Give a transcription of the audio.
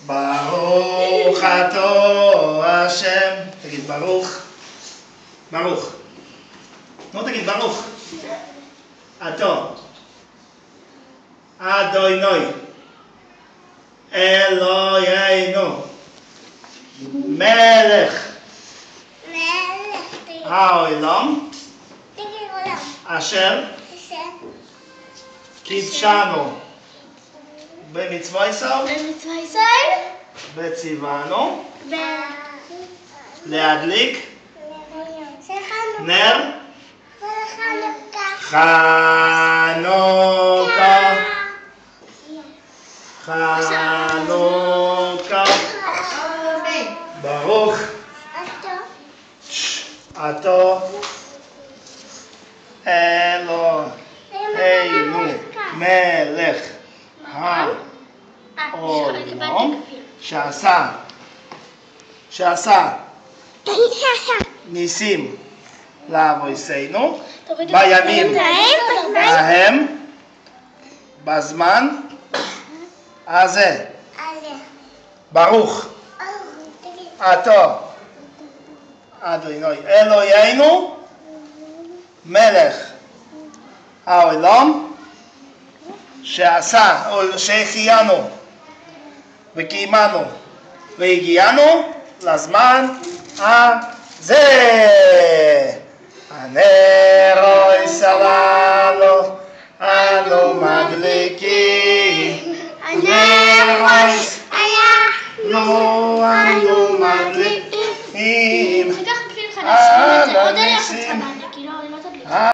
ברוך אתה השם. תגיד ברוך. ברוך. נו תגיד ברוך. אתה. אדוני. אלוהינו. מלך. העולם. אשר. קידשנו. במצוותיו. וציוונו. להדליק. נר. חנוכה. חנוכה. ברוך אתה אלוהינו מלך העולם שעשה ניסים לאבותינו בימים ההם בזמן הזה. ברוך אתה אדוני אלוהינו מלך העולם שעשה או שהחיינו וקיימנו והגיענו לזמן הזה. הנר סלם